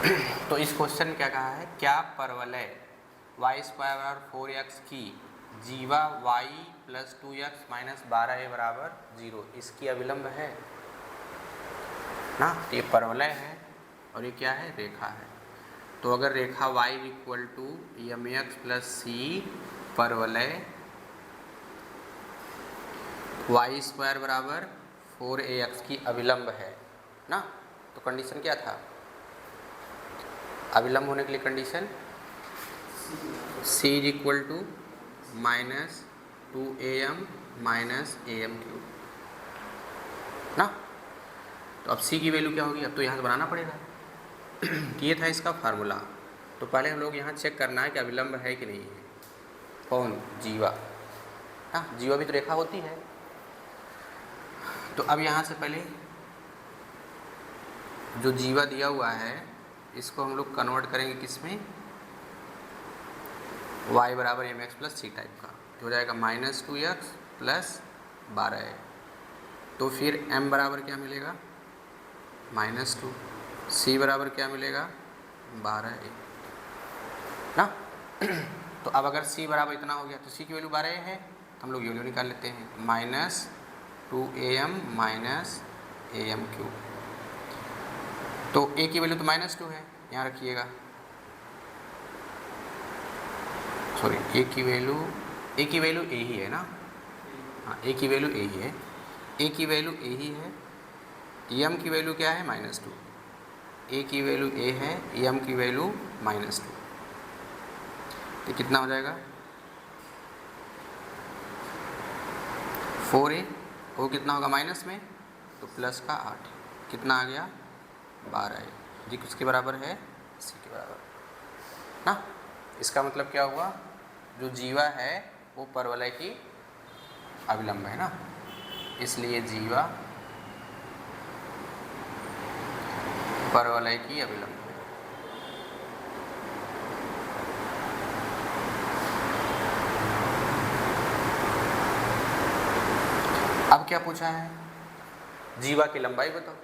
तो इस क्वेश्चन में क्या कहा है, क्या परवलय y² बराबर 4x की जीवा y plus 2x minus 12a बराबर 0 इसकी अविलंब है ना। तो ये परवलय है और ये क्या है, रेखा है। तो अगर रेखा y equal to mx plus C परवलय y² बराबर 4ax की अविलंब है ना। तो कंडीशन क्या था, अविलंब होने के लिए condition c is equal to minus 2am minus am cube ना। तो अब c की वैल्यू क्या होगी, अब तो यहाँ से बनाना पड़ेगा। ये था इसका फार्मूला। तो पहले हम लोग यहाँ चेक करना है कि अविलंब है कि नहीं है। कौन, जीवा। हाँ, जीवा भी तो रेखा होती है। तो अब यहाँ से पहले जो जीवा दिया हुआ है इसको हम लोग कन्वर्ट करेंगे किस में, y बराबर mx प्लस सी टाइप का। तो हो जाएगा माइनस 2x प्लस 12a। तो फिर m बराबर क्या मिलेगा, माइनस 2, c बराबर क्या मिलेगा, 12a ना। तो अब अगर c बराबर इतना हो गया तो c की वैल्यू 12a है, हम लोग ये वैल्यू निकाल लेते हैं, minus 2am minus am cube. तो a की वैल्यू तो माइनस 2 है, यहाँ रखिएगा, सॉरी a की वैल्यू a ही है ना। हाँ, a की वैल्यू a ही है, a की वैल्यू a ही है, m की वैल्यू क्या है, माइनस 2। a की वैल्यू a है, m की वैल्यू माइनस 2। तो कितना हो जाएगा, 4a, वो कितना होगा माइनस में, तो प्लस का 8, कितना आ गया, 12a, जी किसके बराबर है, c के बराबर ना। इसका मतलब क्या हुआ, जो जीवा है वो परवलय की अविलंब है ना, इसलिए जीवा परवलय की अविलंब है। अब क्या पूछा है, जीवा की लंबाई बताओ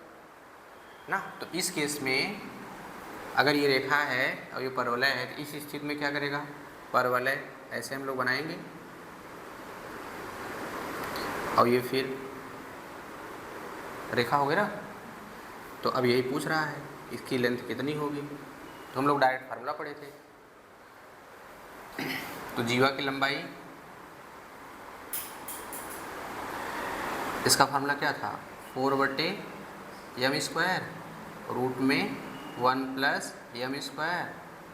ना। तो इस केस में अगर ये रेखा है और ये परवलय है तो इस स्थिति में क्या करेगा, परवलय ऐसे हम लोग बनाएंगे और ये फिर रेखा हो गई ना। तो अब यही पूछ रहा है इसकी लेंथ कितनी होगी, तो हम लोग डायरेक्ट फार्मूला पढ़े थे। तो जीवा की लंबाई, इसका फार्मूला क्या था, 4/m² रूट में 1 प्लस m²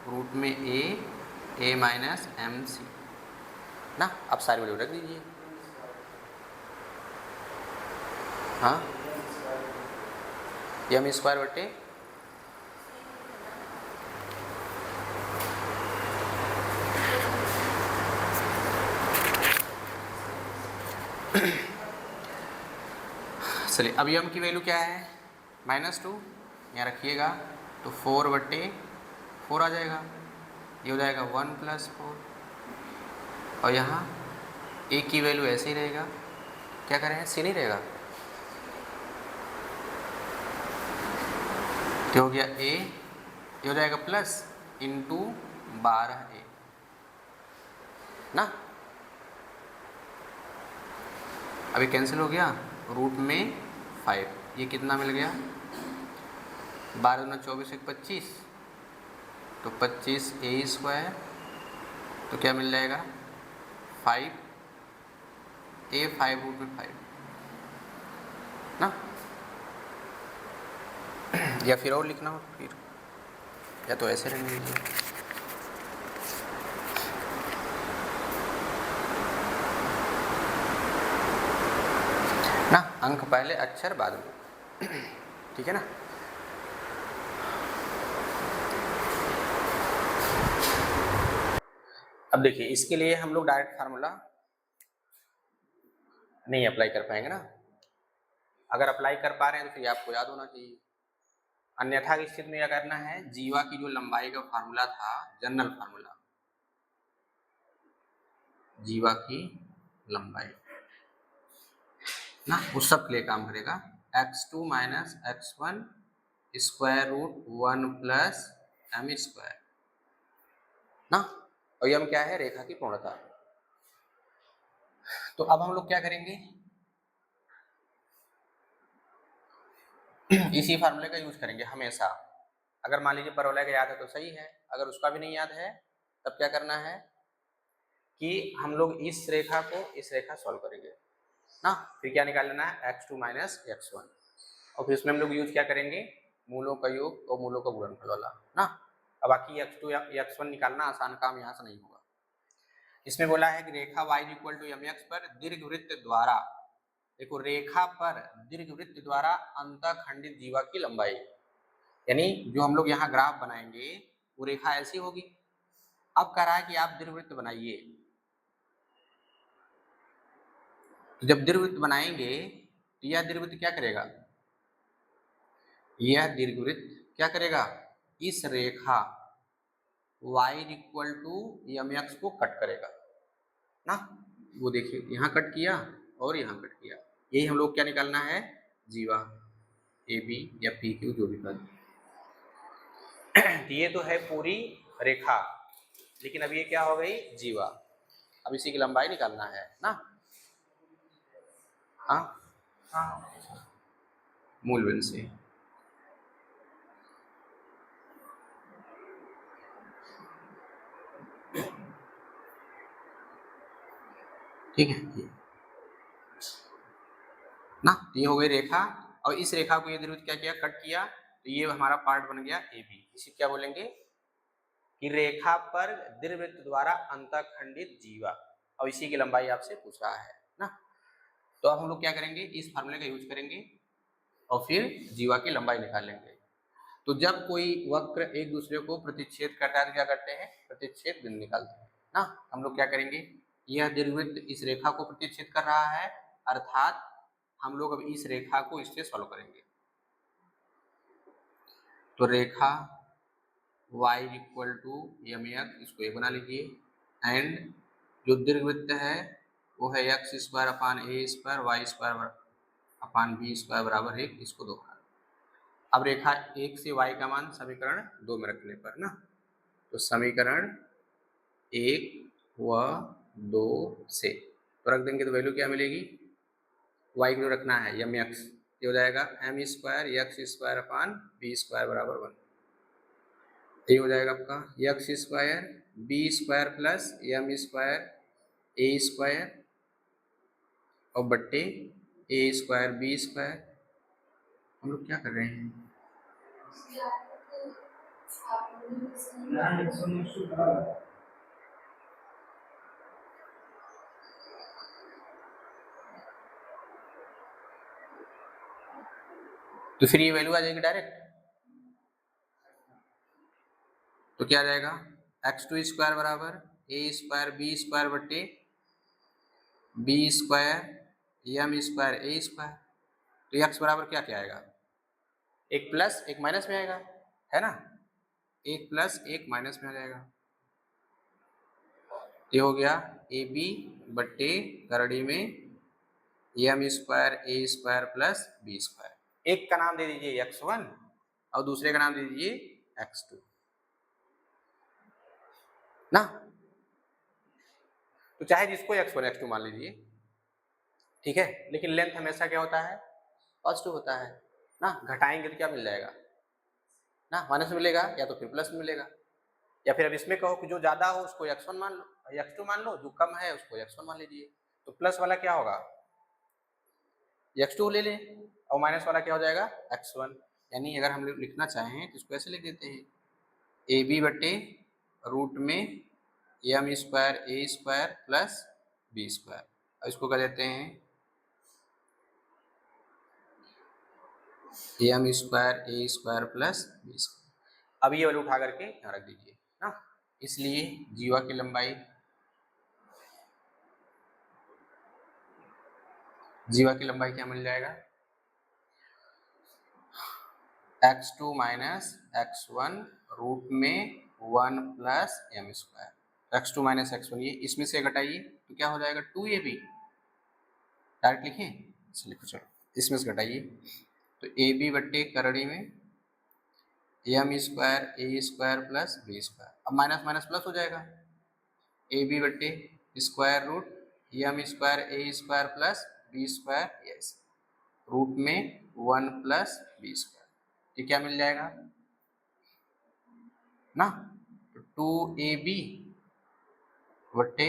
रूट में a माइनस mc ना। अब सारी वैल्यू रख दीजिए। हाँ, m² बटे चलिए अब m की वैल्यू क्या है, माइनस 2, यहाँ रखिएगा। तो 4/4 आ जाएगा, ये हो जाएगा 1 प्लस 4। और यहाँ a की वैल्यू ऐसे ही रहेगा, क्या करें, c नहीं रहेगा, तो हो गया a, ये हो जाएगा प्लस इंटू 12a ना। अभी कैंसिल हो गया, रूट में 5, ये कितना मिल गया, 12 दूना 24 1 25, तो 25a², तो क्या मिल जाएगा 5a, 5 रूट में 5 ना। या फिर और लिखना हो फिर, या तो ऐसे रहने दीजिए ना, अंक पहले अक्षर बाद में, ठीक है ना। अब देखिए इसके लिए हम लोग डायरेक्ट फार्मूला नहीं अप्लाई कर पाएंगे ना। अगर अप्लाई कर पा रहे हैं तो फिर आपको याद होना चाहिए, अन्यथा की स्थिति में क्या करना है, जीवा की जो लंबाई का फार्मूला था, जनरल फार्मूला, जीवा की लंबाई ना, उस सब के लिए काम करेगा, x2 minus x1 square root 1 plus M square ना। और यम क्या है? रेखा की पूर्णता। तो अब हम लोग क्या करेंगे, इसी फार्मूले का यूज करेंगे हमेशा। अगर मान लीजिए परवलय का याद है तो सही है, अगर उसका भी नहीं याद है तब क्या करना है कि हम लोग इस रेखा को इस रेखा सॉल्व करेंगे ना। फिर क्या निकाल लेना है? x2 minus x1। और फिर इसमें हम लोग यूज क्या करेंगे? मूलों का योग और मूलों का गुणनफल वाला ना। अब बाकी x2 या x1 निकालना आसान काम यहाँ से नहीं होगा। इसमें बोला है कि रेखा y इक्वल टू mx पर दीर्घवृत्त द्वारा, देखो रेखा पर दीर्घवृत्त द्वारा अंतःखंडित जीवा की लंबाई, यानी जो हम लोग यहाँ ग्राफ बनाएंगे वो रेखा ऐसी होगी। अब कह रहा है कि आप दीर्घवृत्त बनाइए, तो जब दीर्घवृत्त बनाएंगे तो यह दीर्घवृत्त क्या करेगा? यह दीर्घवृत्त क्या करेगा? इस रेखा y इक्वल टू mx को कट करेगा ना। वो देखिए यहाँ कट किया और यहाँ कट किया, यही हम लोग क्या निकालना है? जीवा ए बी या पी क्यू जो भी कर। ये तो है पूरी रेखा, लेकिन अब ये क्या हो गई? जीवा। अब इसी की लंबाई निकालना है ना। हाँ हाँ, मूलबिंदु से ठीक है ना। ये हो गई रेखा, और इस रेखा को ये दीर्घवृत्त क्या किया? कट किया, तो ये हमारा पार्ट बन गया ए बी। इसे क्या बोलेंगे कि रेखा पर दीर्घवृत्त द्वारा अंतःखंडित जीवा, और इसी की लंबाई आपसे पूछ रहा है ना। तो अब हम लोग क्या करेंगे? इस फार्मूले का यूज करेंगे और फिर जीवा की लंबाई निकाल लेंगे। तो जब कोई वक्र एक दूसरे को प्रतिच्छेद करता है तो क्या करते हैं? प्रतिच्छेद बिंदु निकालते हैं ना। हम लोग क्या करेंगे? यह दीर्घवृत्त इस रेखा को प्रतिच्छेद कर रहा है, अर्थात हम लोग अब इस रेखा को इससे सॉल्व करेंगे। तो रेखा y इक्वल टू mx, इसको एक बना लीजिए, एंड जो दीर्घवृत्त है वो है X square upon A square Y square upon B square बराबर 1, इसको दो बना। अब रेखा 1 से y का मान समीकरण 2 में रखने पर ना, तो समीकरण 1 व 2 से तो रख देंगे तो वैल्यू क्या मिलेगी? y को रखना है mx, ये हो जाएगा M square X square upon B square बराबर 1। ये हो जाएगा आपका X square B square plus M square A square और बट्टे ए स्क्वायर बी स्क्वायर। हम लोग क्या कर रहे हैं? तो फिर ये वैल्यू आ जाएगी डायरेक्ट, तो क्या आ जाएगा? x2 स्क्वायर बराबर ए स्क्वायर बी स्क्वायर बट्टे B square M square A square. तो x बराबर क्या क्या आएगा? एक प्लस एक माइनस में आएगा, है ना। एक प्लस एक माइनस में आ जाएगा। ये हो गया ए बी बट्टे करड़ी में M square A square plus B square. एक का नाम दे दीजिए x1 और दूसरे का नाम दे दीजिए x2 ना। तो चाहे जिसको x1 x2 मान लीजिए, ठीक है, लेकिन लेंथ हमेशा क्या होता है? पॉजिटिव होता है ना। घटाएंगे तो क्या मिल जाएगा ना? माइनस मिलेगा या तो फिर प्लस मिलेगा, या फिर अब इसमें कहो कि जो ज्यादा हो उसको x1 मान लो, x2 मान लो, जो कम है उसको x1 मान लीजिए। तो प्लस वाला क्या होगा? x2 ले लें, और माइनस वाला क्या हो जाएगा? x1। यानी अगर हम लोग लिखना चाहें तो इसको ऐसे लिख देते हैं ए बी बटे रूट में M square A square plus B square, और इसको क्या देते हैं? M square A square plus B square. अब ये वाले उठा करके यहाँ रख दीजिए ना। इसलिए जीवा की लंबाई, जीवा की लंबाई क्या मिल जाएगा? x2 माइनस x1 रूट में 1 plus M square. x2 minus x1 ये इसमें से घटाइए तो क्या हो जाएगा? 2ab। डायरेक्ट लिखें? लिखो चलो, इसमें से घटाइए तो ए बी बट्टे करड़ी में M square A square plus B square, अब माइनस माइनस प्लस हो जाएगा, ए बी बट्टे square root M square A square plus B square yes root में 1 प्लस बी स्क्वायर, ये क्या मिल जाएगा ना, तो 2ab बट्टे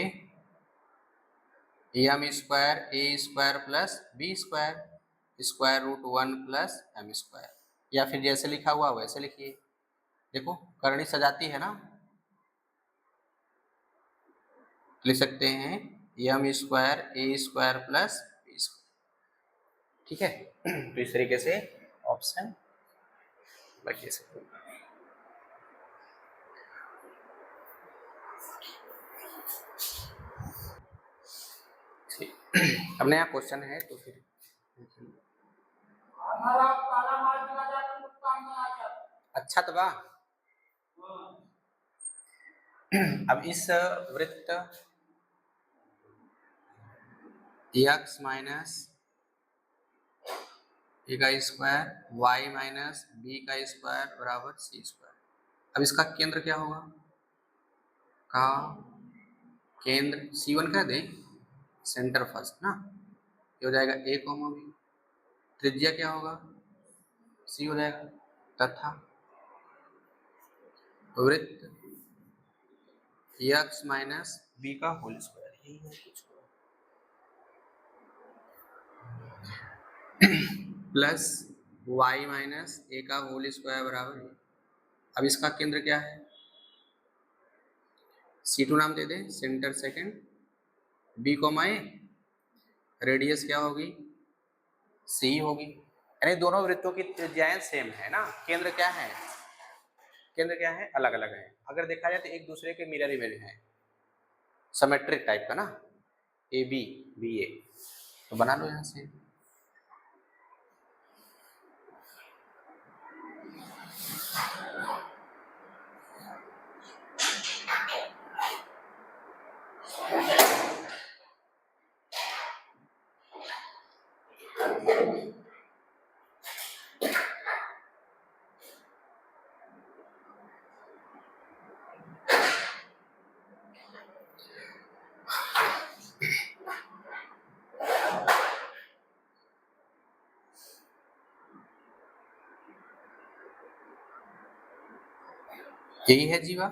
M square A square plus B square square root 1 plus M square, या फिर जैसे लिखा हुआ वैसे लिखिए, देखो करनी सजाती है ना, लिख सकते हैं M square A square plus B square, ठीक है। तो इस तरीके से ऑप्शन बचिए सकते हैं। अब नया क्वेश्चन है तो फिर अच्छा तो बा अब इस वृत्त x माइनस ए का स्क्वायर y माइनस बी का स्क्वायर बराबर सी स्क्वायर, अब इसका केंद्र क्या होगा, का केंद्र C1 कह दें, सेंटर फर्स्ट ना, ये हो जाएगा a कॉमा बी, त्रिज्या क्या होगा C हो जाएगा, तथा वृत्त x माइनस बी का होल स्क्वायर, यही है कुछ प्लस y माइनस ए का होल स्क्वायर बराबर, अब इसका केंद्र क्या है, C2 नाम दे दें, सेंटर सेकंड, B कॉमा ए, रेडियस क्या होगी C होगी, यानी दोनों वृत्तों की त्रिज्याएं सेम है ना, केंद्र क्या है, केंद्र क्या है अलग अलग है, अगर देखा जाए तो एक दूसरे के मिरर इमेज है, सिमेट्रिक टाइप का ना, ए बी बी ए, तो बना लो यहां से, यही है जीवा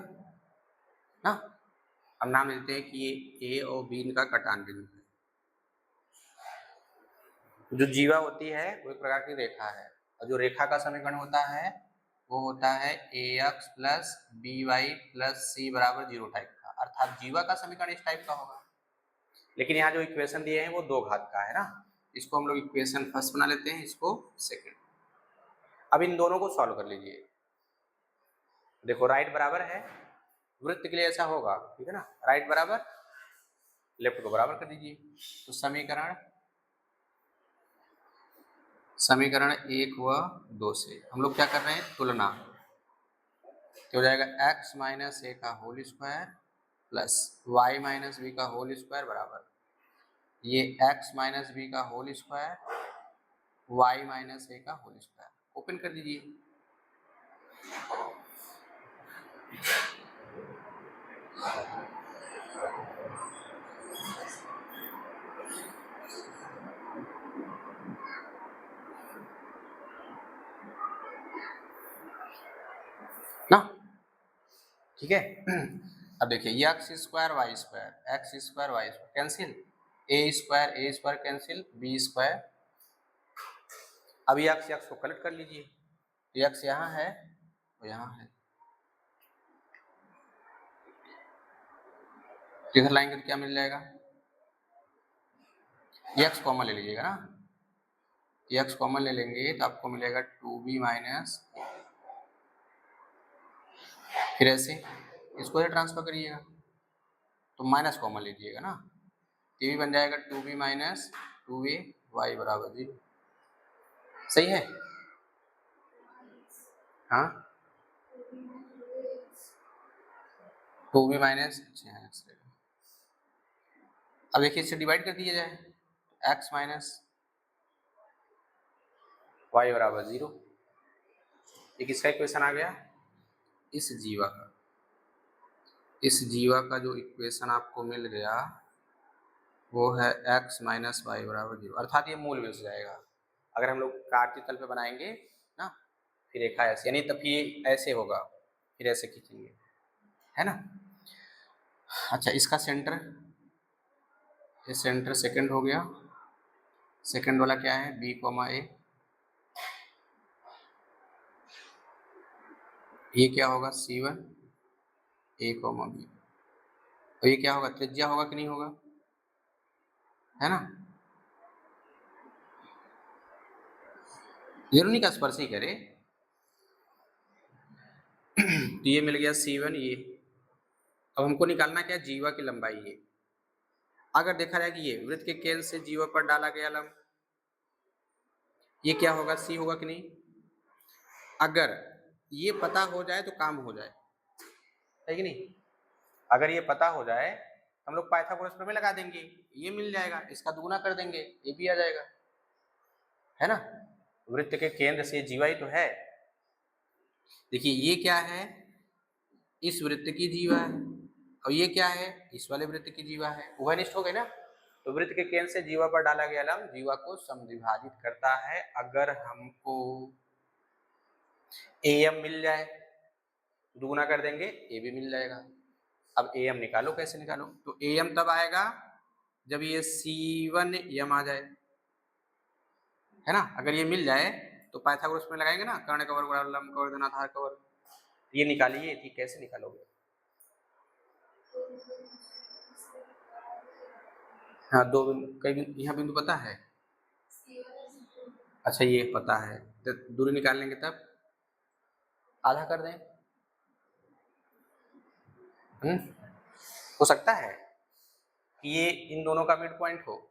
ना, अब नाम लेते हैं कि ये ए और बी इनका कटान बिंदु है, जो जीवा होती है वो एक प्रकार की रेखा है, और जो रेखा का समीकरण होता है वो होता है A X plus B Y plus C बराबर 0 टाइप का, अर्थात जीवा का समीकरण इस टाइप का होगा, लेकिन यहाँ जो इक्वेशन दिए हैं वो 2 घात का है ना, इसको हम लोग इक्वेशन फर्स्ट बना लेते हैं, इसको सेकंड। अब इन दोनों को सॉल्व कर लीजिए, देखो राइट बराबर है, वृत्त के लिए ऐसा होगा, ठीक है ना, राइट बराबर लेफ्ट को बराबर कर दीजिए, तो समीकरण 1 व 2 से हम लोग क्या कर रहे हैं, तुलना, तो हो जाएगा x माइनस ए का whole square plus y minus B का होल स्क्वायर बराबर ये x माइनस बी का whole square y minus A का होल स्क्वायर, ओपन कर दीजिए, ना, ठीक है। अब देखिए X square Y square cancel, A square cancel, B square, अब एक्स को कलेक्ट कर लीजिए, एक्स यहाँ है तो यहाँ है, इधर लाएंगे तो क्या मिल जाएगा, एक्स कॉमन ले लीजिएगा ना, एक्स कॉमन ले लेंगे तो आपको मिलेगा 2b माइनस, फिर ऐसे इसको ही ट्रांसफर करिएगा तो माइनस कॉमन लीजिएगा ना, ये भी बन जाएगा 2b माइनस 2a y बराबर 0, सही है, हाँ 2b माइनस, अब देखिए इससे डिवाइड कर दिया जाए, x माइनस y बराबर 0, ये किसका इक्वेशन आ गया? इस जीवा का। इस जीवा का जो इक्वेशन आपको मिल गया वो है x माइनस वाई बराबर 0, अर्थात ये मूल में से जाएगा। अगर हम लोग कार्तीय तल पे बनाएंगे ना, फिर रेखा ऐसे, यानी तब ये ऐसे होगा, फिर ऐसे खींचेंगे, है ना। अच्छा, इसका सेंटर, ये सेंटर सेकंड हो गया। सेकंड वाला क्या है? b, a। ये क्या होगा? C1 a, b। और ये क्या होगा? त्रिज्या होगा कि नहीं होगा? है ना। जरूरी का स्पर्श ही करे। तो ये मिल गया C1 ये। अब हमको निकालना क्या? जीवा की लंबाई। ये अगर देखा जाए कि ये वृत्त के केंद्र से जीवा पर डाला गया लंब, ये क्या होगा? सी होगा कि नहीं? अगर ये पता हो जाए तो काम हो जाए, है कि नहीं। अगर ये पता हो जाए हम लोग पाइथागोरस प्रमेय लगा देंगे, ये मिल जाएगा, इसका दुगुना कर देंगे, ये भी आ जाएगा, है ना। वृत्त के केंद्र से जीवा ही तो है। देखिए ये क्या है? इस वृत्त की जीवा है, और ये क्या है? इस वाले वृत्त की जीवा है। उभयनिष्ठ हो गए ना। तो वृत्त के केंद्र से जीवा पर डाला गया लंब जीवा को समद्विभाजित करता है। अगर हमको AM मिल जाए, दुगुना कर देंगे, ए भी मिल जाएगा। अब AM निकालो, कैसे निकालो? तो AM तब आएगा जब ये C1 यम आ जाए, है ना। अगर ये मिल जाए तो पाइथागोरस में लगाएंगे ना, कर्ण कवर बराबर लंब कवर धन आधार कवर। ये निकालिए, ठीक कैसे निकालोगे? हाँ, दो बिंदु, कई यहाँ बिंदु पता है? अच्छा, ये पता है, तो दूरी निकाल लेंगे तब आधा कर दें। हो सकता है कि ये इन दोनों का मिड पॉइंट हो।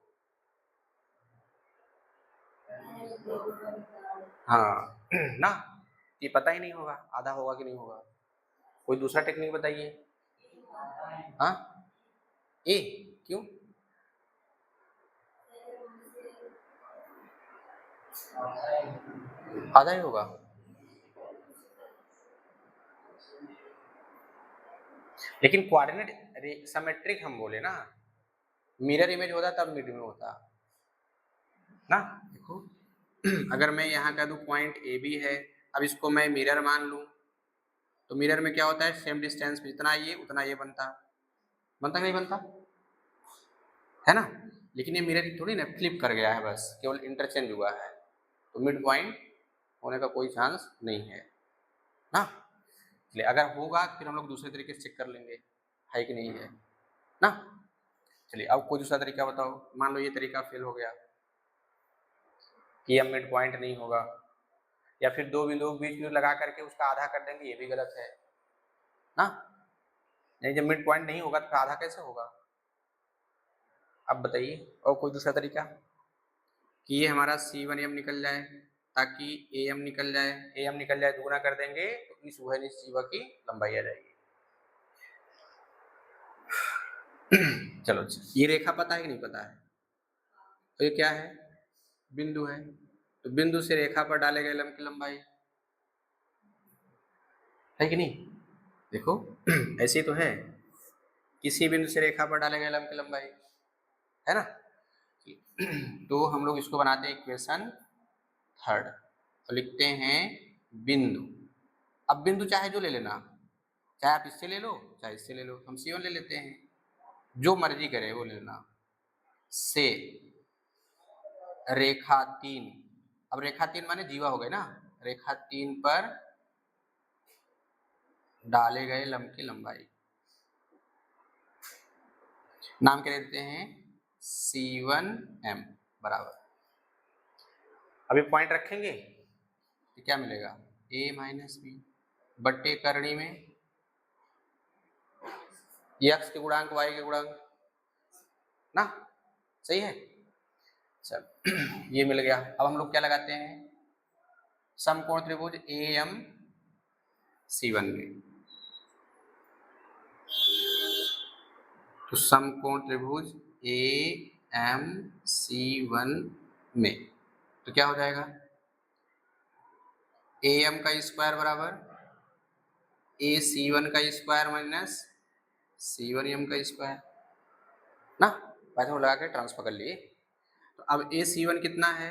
हाँ ना, ये पता ही नहीं होगा आधा होगा कि नहीं होगा। कोई दूसरा टेक्निक बताइए। हाँ, ए क्यों? आधा ही होगा। लेकिन कोऑर्डिनेट सिमेट्रिक हम बोले ना, मिरर इमेज होता तब मिड में होता ना। देखो अगर मैं यहाँ का दूं पॉइंट ए बी है, अब इसको मैं मिरर मान लूं, तो मिरर में क्या होता है? सेम डिस्टेंस पे जितना ये उतना ये बनता बनता नहीं बनता, है ना। लेकिन ये मिरर थोड़ी ना फ्लिप कर गया है, बस केवल इंटरचेंज हुआ है, तो मिड पॉइंट होने का कोई चांस नहीं है ना। इसलिए अगर होगा फिर हम लोग दूसरे तरीके से चेक कर लेंगे है कि नहीं है ना। चलिए अब कोई दूसरा तरीका बताओ। मान लो ये तरीका फेल हो गया कि अब मिड पॉइंट नहीं होगा, या फिर दो बिंदुओं के बीच में लगा करके उसका आधा कर देंगे, ये भी गलत है ना। नहीं, जब मिड पॉइंट नहीं होगा तो आधा कैसे होगा? अब बताइए और कोई दूसरा तरीका कि ये हमारा C1 M निकल जाए, ताकि AM निकल जाए, AM निकल जाए दुगुना कर देंगे तो इस उभयनिष्ठ जीवा की लंबाई आ जाएगी। चलो अच्छा, ये रेखा पता है कि नहीं पता है? तो ये क्या है? बिंदु है, तो बिंदु से रेखा पर डाले गए लंब की लंबाई है कि नहीं। देखो ऐसे तो है, किसी बिंदु से रेखा पर डाले गए लंब की लंबाई, है ना। तो हम लोग इसको बनाते हैं इक्वेशन थर्ड, तो लिखते हैं बिंदु। अब बिंदु चाहे जो ले लेना, चाहे आप इससे ले लो चाहे इससे ले लो, हम C1 ले लेते हैं, जो मर्जी करे वो ले लेना। से रेखा 3, अब रेखा 3 माने जीवा हो गए ना, रेखा 3 पर डाले गए लंब की लंबाई, नाम क्या देते हैं? C1M बराबर। अभी पॉइंट रखेंगे तो क्या मिलेगा? A माइनस बी बट्टे करणी में x के गुणांक y के गुणांक ना, सही है। चल ये मिल गया। अब हम लोग क्या लगाते हैं? समकोण त्रिभुज AM C1 में, तो समकोण त्रिभुज AM C1 में तो क्या हो जाएगा? ए एम का स्क्वायर बराबर ए सी वन का स्क्वायर माइनस सी वन एम का स्क्वायर ना, पैथों लगा के ट्रांसफर कर लिए। तो अब ए सी वन कितना है,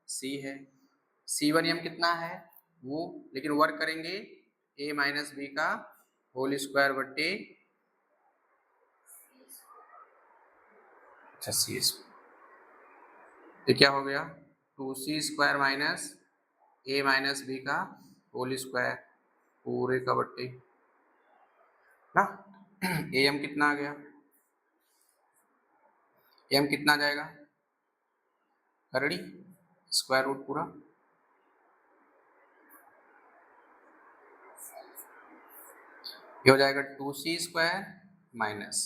सी है, सी वन एम कितना है वो, लेकिन वर्क करेंगे ए माइनस बी का होल स्क्वायर बट्टे अच्छा सी स्क्वायर, तो क्या हो गया 2c स्क्वायर माइनस ए माइनस बी का होल स्क्वायर पूरे का बट्टे ना। ए एम कितना आ गया, एम कितना जाएगा करड़ी स्क्वायर रूट पूरा, ये हो जाएगा 2c स्क्वायर माइनस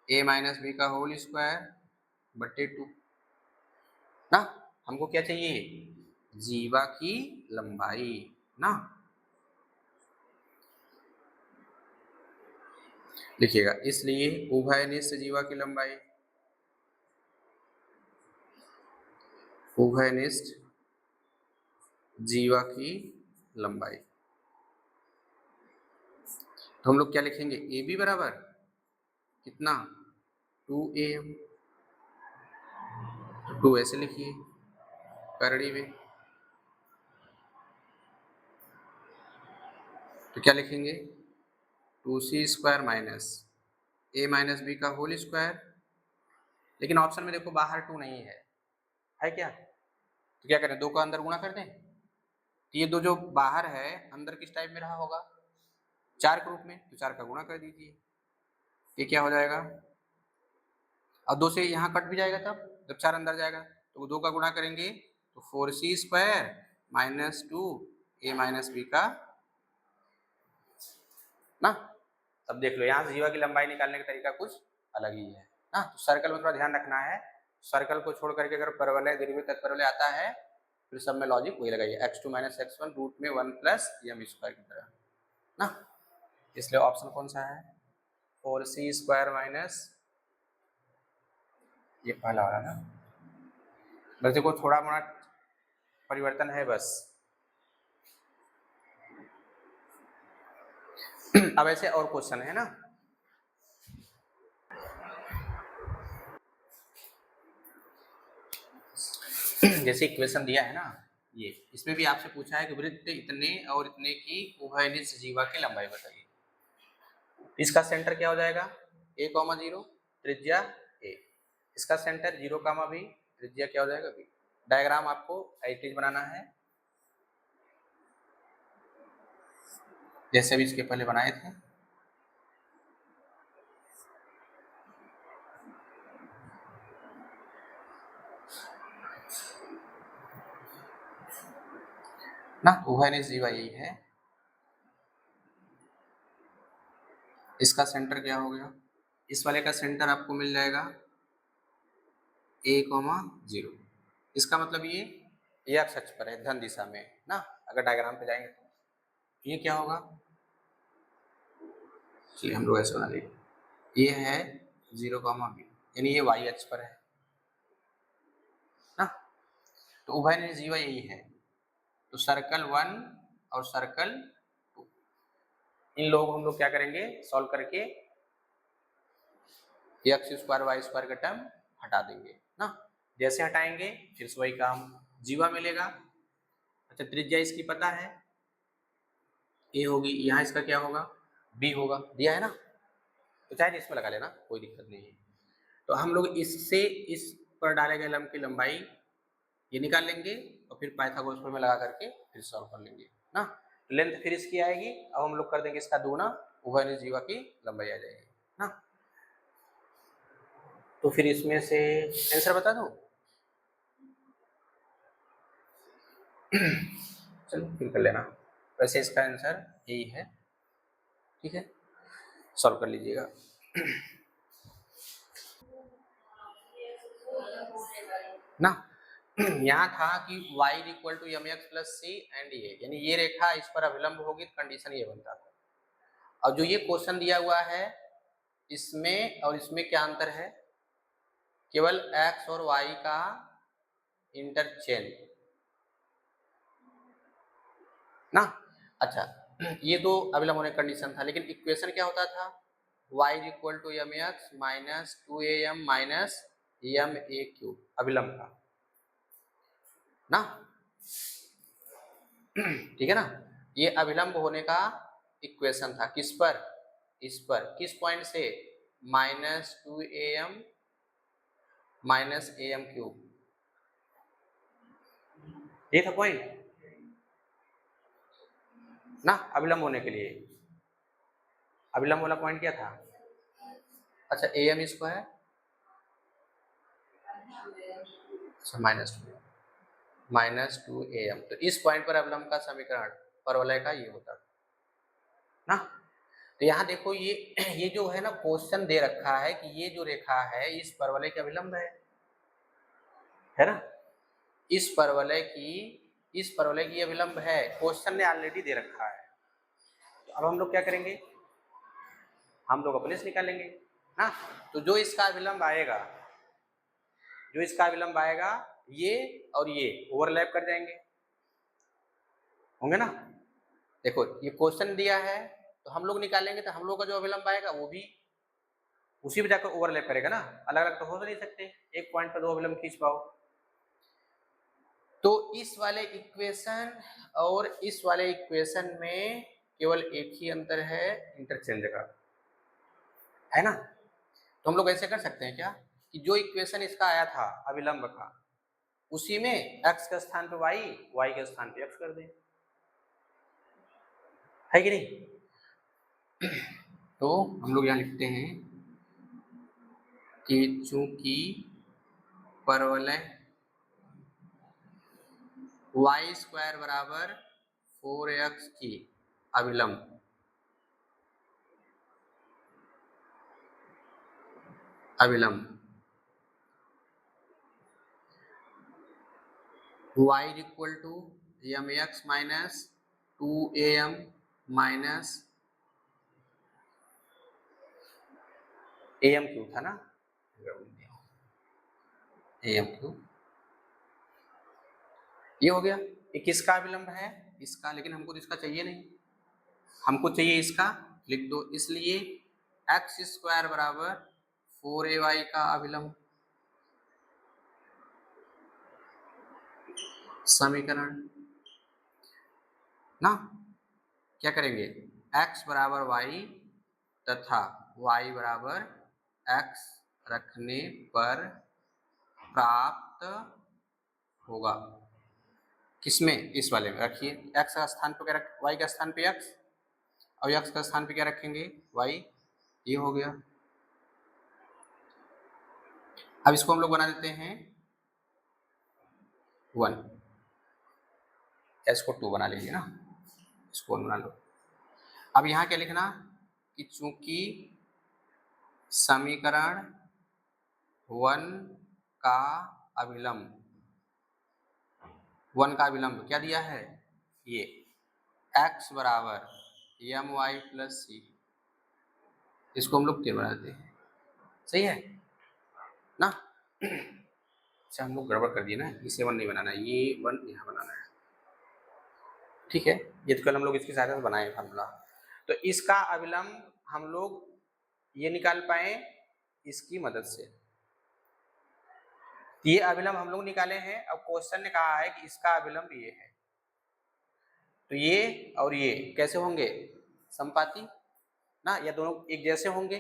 ए माइनस बी का होल स्क्वायर बट्टे 2 ना। हमको क्या चाहिए, जीवा की लंबाई ना, लिखिएगा इसलिए उभयनिष्ठ जीवा की लंबाई, उभयनिष्ठ जीवा की लंबाई, तो हम लोग क्या लिखेंगे ए बी बराबर कितना 2am, 2 ऐसे लिखिए करड़ी में, तो क्या लिखेंगे 2c स्क्वायर माइनस ए माइनस बी का होल स्क्वायर, लेकिन ऑप्शन में देखो बाहर 2 नहीं है क्या, तो क्या करें 2 का अंदर गुणा कर दें, तो ये 2 जो बाहर है अंदर किस टाइप में रहा होगा 4 के रूप में, तो 4 का गुणा कर दीजिए, ये क्या हो जाएगा, और 2 से यहाँ कट भी जाएगा तब जब 4 अंदर जाएगा, तो 2 का गुणा करेंगे तो 4c स्क्वायर माइनस 2 ए माइनस बी का ना। तब देख लो यहाँ से जीवा की लंबाई निकालने का तरीका कुछ अलग ही है ना। तो सर्कल में थोड़ा ध्यान रखना है, सर्कल को छोड़ करके अगर परवलय द्विविध तत्परवलय आता है फिर सब में लॉजिक वही लगाइए x2 माइनस x1 रूट में 1 प्लस एम स्क्वायर की तरह ना। इसलिए ऑप्शन कौन सा है 4c स्क्वायर माइनस, ये पहला वाला ना, बस देखो थोड़ा मोड़ा परिवर्तन है बस। अब ऐसे और क्वेश्चन है ना, जैसे इक्वेशन दिया है ना ये, इसमें भी आपसे पूछा है कि वृत्त इतने और इतने की उभयनिष्ठ जीवा की लंबाई बताइए। इसका सेंटर क्या हो जाएगा a,0 त्रिज्या a, इसका सेंटर 0,b त्रिज्या क्या हो जाएगा b। डायग्राम आपको एज बनाना है जैसे भी इसके पहले बनाए थे, ना उभयनिष्ठ जीवा यही है, इसका सेंटर क्या हो गया, इस वाले का सेंटर आपको मिल जाएगा a,0, इसका मतलब ये x अक्ष पर है धन दिशा में ना, अगर डायग्राम पे जाएंगे तो ये क्या होगा, चलिए हम लोग ऐसे बना लेंगे, ये है 0,b यानी ये y अक्ष पर है ना। तो उभयनिष्ठ जीवा यही है, तो सर्कल 1 और सर्कल 2 इन लोगों को हम लोग क्या करेंगे सॉल्व करके एक्स स्क्वायर वाई स्क्वायर का टर्म हटा देंगे ना। जैसे हटाएंगे फिर से वही काम, जीवा मिलेगा। अच्छा त्रिज्या इसकी पता है ए होगी, यहाँ इसका क्या होगा बी होगा, दिया है ना, तो चाहे इसमें लगा लेना कोई दिक्कत नहीं है। तो हम लोग इससे इस पर डाले गए लंब की लंबाई ये निकाल लेंगे और फिर पाइथागोरस में लगा करके फिर सॉल्व कर लेंगे ना। लेंथ फिर इसकी आएगी, अब हम लोग कर देंगे इसका दूना, उभयनिष्ठ जीवा की लंबाई आ जाएगी ना। तो फिर इसमें से आंसर बता दूं चलो फिर कर लेना, वैसे इसका आंसर यही है, ठीक है सॉल्व कर लीजिएगा। ना यहाँ था कि y equal to M X plus C and A, यानी ये रेखा इस पर अभिलंब होगी तो कंडीशन ये बनता था। अब जो ये क्वेश्चन दिया हुआ है इसमें और इसमें क्या अंतर है, केवल x और y का इंटरचेंज, ना। अच्छा, ये तो अविलंब होने का कंडीशन था, लेकिन इक्वेशन क्या होता था, y is equal to M X minus 2am minus M A cube, अविलंब का ना। ठीक है ना, ये अविलंब होने का इक्वेशन था, किस पर, इस पर, किस पॉइंट से, minus 2am minus M cube, ये था पॉइंट ना। अविलंब होने के लिए अविलंब वाला पॉइंट क्या था, अच्छा एम स्क्वायर, अच्छा माइनस 2am, तो इस पॉइंट पर अविलंब का समीकरण परवलय का ये होता ना। तो यहाँ देखो ये जो है ना क्वेश्चन दे रखा है कि ये जो रेखा है इस परवलय की अविलंब है ना, इस परवलय की अविलंब है, क्वेश्चन ने ऑलरेडी दे रखा है। तो अब हम लोग क्या करेंगे, हम लोग अपने से निकालेंगे ना। तो जो इसका अविलंब आएगा ये और ये ओवरलैप कर जाएंगे, होंगे ना। देखो ये क्वेश्चन दिया है तो हम लोग निकालेंगे, तो हम लोग का जो अविलंब आएगा वो भी उसी पे जाकर ओवरलैप करेगा ना, अलग अलग तो हो नहीं सकते, एक पॉइंट पर दो अविलंब खींच पाओ। तो इस वाले इक्वेशन और इस वाले इक्वेशन में केवल एक ही अंतर है, इंटरचेंज का, है ना। तो हम लोग ऐसे कर सकते हैं क्या कि जो इक्वेशन इसका आया था अविलंब का, उसी में x के स्थान पे y के स्थान पे x कर दें, है कि नहीं। तो हम लोग यहाँ लिखते हैं कि चूंकि परवलय y स्क्वायर बराबर 4x की अविलंब y is equal to M X minus 2am minus am cube था ना, am क्यूब, ये हो गया। ये किसका अविलंब है, इसका, लेकिन हमको तो इसका चाहिए नहीं, हमको चाहिए इसका, लिख दो। इसलिए एक्स स्क्वायर बराबर 4ay का अविलंब समीकरण ना। क्या करेंगे, x बराबर y तथा y बराबर x रखने पर प्राप्त होगा, किसमें, इस वाले में रखिए, x का स्थान पे क्या रख, y का स्थान पे x और x का स्थान पे क्या रखेंगे y, ये हो गया। अब इसको हम लोग बना देते हैं 1, इसको 2 बना लीजिए ना, इसको 1 बना लो। अब यहाँ क्या लिखना कि चूंकि समीकरण 1 का अविलंब क्या दिया है, ये x बराबर एम वाई प्लस सी, इसको हम लोग 3 बना देते हैं, सही है ना। अच्छा हम लोग गड़बड़ कर दिए ना, इसे 1 नहीं बनाना, ये 1 यहाँ बनाना है, ठीक है। ये तो कल हम लोग इसकी सहायता से बनाए फार्मूला। तो इसका अविलंब हम लोग ये निकाल पाए इसकी मदद से, ये अविलंब हम लोग निकाले हैं। अब क्वेश्चन ने कहा है कि इसका अविलंब ये है, तो ये और ये कैसे होंगे, समपाती ना, या दोनों एक जैसे होंगे।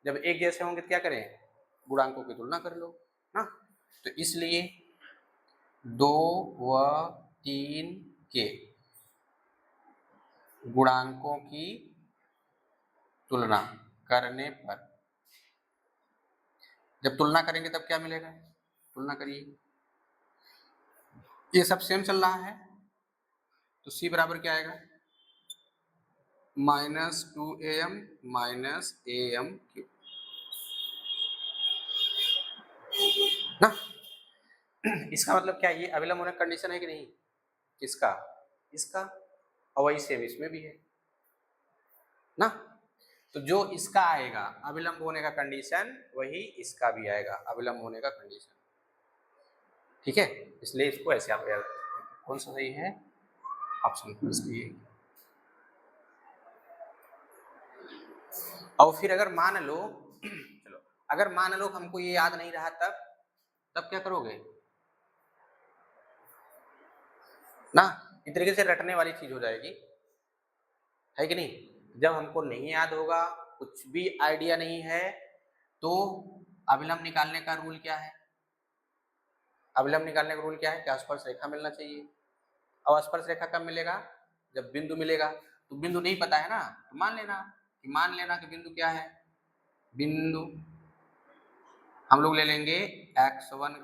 जब एक जैसे होंगे तो क्या करें, गुणांकों की तुलना कर लो ना। तो इसलिए 2 व 3 के गुणांकों की तुलना करने पर, जब तुलना करेंगे तब क्या मिलेगा, तुलना करिए, ये सब सेम चल रहा है, तो c बराबर क्या आएगा, -2am माइनस am क्यूब ना। इसका मतलब क्या, ये अविलंब होने का कंडीशन है कि नहीं, किसका, इसका, और वही सेम इसमें भी है ना। तो जो इसका आएगा अविलंब होने का कंडीशन, वही इसका भी आएगा अविलंब होने का कंडीशन, ठीक है। इसलिए इसको ऐसे आप याद रखें, कौन सा सही है, ऑप्शन प्लस डी। और फिर अगर मान लो चलो अगर मान लो हमको ये याद नहीं रहा तब क्या करोगे ना, इस तरीके से रटने वाली चीज हो जाएगी, है कि नहीं। जब हमको नहीं याद होगा, कुछ भी आइडिया नहीं है, तो अभिलंब निकालने का रूल क्या है? अभिलंब निकालने का रूल क्या है? कि स्पर्श रेखा मिलना चाहिए। अब स्पर्श रेखा कब मिलेगा? जब बिंदु मिलेगा। तो बिंदु नहीं पता है ना, तो मान लेना कि बिंदु क्या है, बिंदु हम लोग ले लेंगे x1,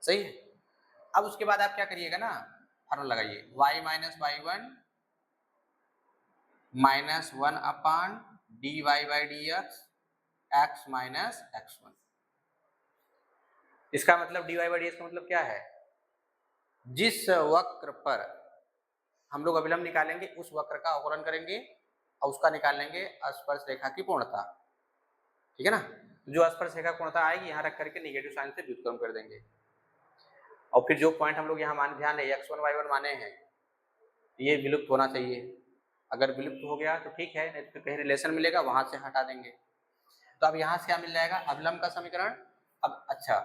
सही है। अब उसके बाद आप क्या करिएगा ना, फॉर्मूला लगाइए, y minus y1 minus 1 upon dy by dx x minus x1। इसका मतलब dy बाई dx का मतलब क्या है? जिस वक्र पर हम लोग अभिलंब निकालेंगे उस वक्र का अवकलन करेंगे और उसका निकाल लेंगे स्पर्श रेखा की पूर्णता, ठीक है ना। जो स्पर्श रेखा पूर्णता आएगी यहाँ रख करके निगेटिव साइन से व्युत्क्रम कर देंगे। और फिर जो पॉइंट हम लोग यहाँ मान ध्यान है x1 y1 माने हैं, ये विलुप्त होना चाहिए। अगर विलुप्त हो गया तो ठीक है, नहीं तो कहीं रिलेशन मिलेगा वहां से हटा देंगे। तो अब यहाँ से क्या मिल जाएगा? अभिलंब का समीकरण। अब अच्छा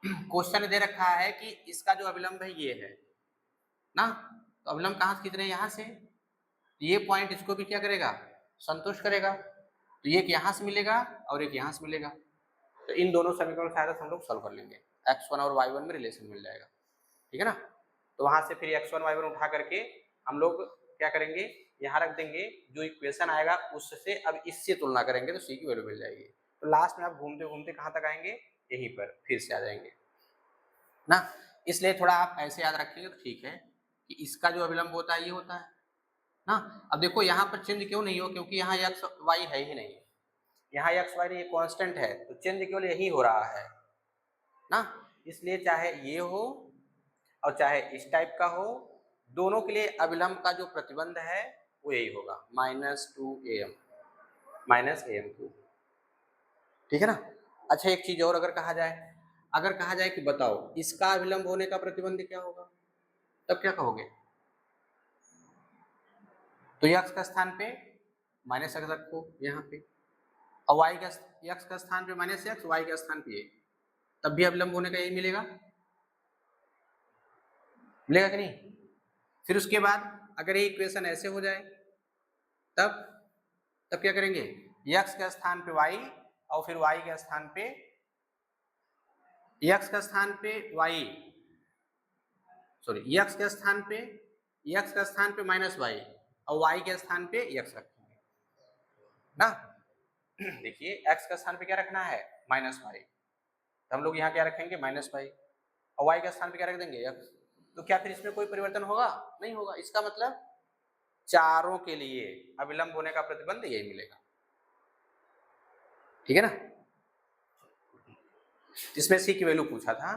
क्वेश्चन दे रखा है कि इसका जो अभिलंब है ये है ना, तो अभिलंब कहाँ से खींच रहे हैं? यहाँ से। ये पॉइंट इसको भी क्या करेगा? संतुष्ट करेगा। तो ये यहाँ से मिलेगा और एक यहाँ से मिलेगा, तो इन दोनों समीकरणों की सहायता से हम लोग सॉल्व कर लेंगे, x1 और y1 में रिलेशन मिल जाएगा, ठीक है ना। तो वहां से फिर x1 y1 उठा करके हम लोग क्या करेंगे, यहाँ रख देंगे, जो इक्वेशन आएगा उससे अब इससे तुलना करेंगे तो c की वैल्यू मिल जाएगी। तो लास्ट में आप घूमते घूमते कहाँ तक आएंगे? यहीं पर फिर से आ जाएंगे ना। इसलिए थोड़ा आप ऐसे याद रखेंगे तो ठीक है कि इसका जो अभिलंब होता है ये होता है ना। अब देखो यहाँ पर चेंज क्यों नहीं हो? क्योंकि यहाँ x y है ही नहीं, यहाँ x y ये कांस्टेंट है, तो चेंज केवल यही हो रहा है ना। इसलिए चाहे ये हो और चाहे इस टाइप का हो, दोनों के लिए अभिलंब का जो प्रतिबंध है वो यही होगा, -2am -am2, ठीक है ना। अच्छा एक चीज और अगर कहा जाए कि बताओ इसका अभिलंब होने का प्रतिबंध क्या होगा, तब क्या कहोगे? तो x का स्थान पे माइनस x रखो यहाँ पे, और y का x का स्थान पे माइनस x, y का स्थान पे, तब भी अभिलंब होने का यही मिलेगा कि नहीं। फिर उसके बाद अगर ये इक्वेशन ऐसे हो जाए तब क्या करेंगे? x के स्थान पे y और फिर y के स्थान पे x के स्थान पे y, सॉरी x के स्थान पे माइनस y और y के स्थान पे x रखेंगे ना। देखिए x का स्थान पे क्या रखना है? -y, तो हम लोग यहाँ क्या रखेंगे? -y, और y के स्थान पे क्या रख देंगे? x। तो क्या फिर इसमें कोई परिवर्तन होगा? नहीं होगा। इसका मतलब चारों के लिए अभिलंब होने का प्रतिबंध यही मिलेगा, ठीक है ना। इसमें c की वैल्यू पूछा था।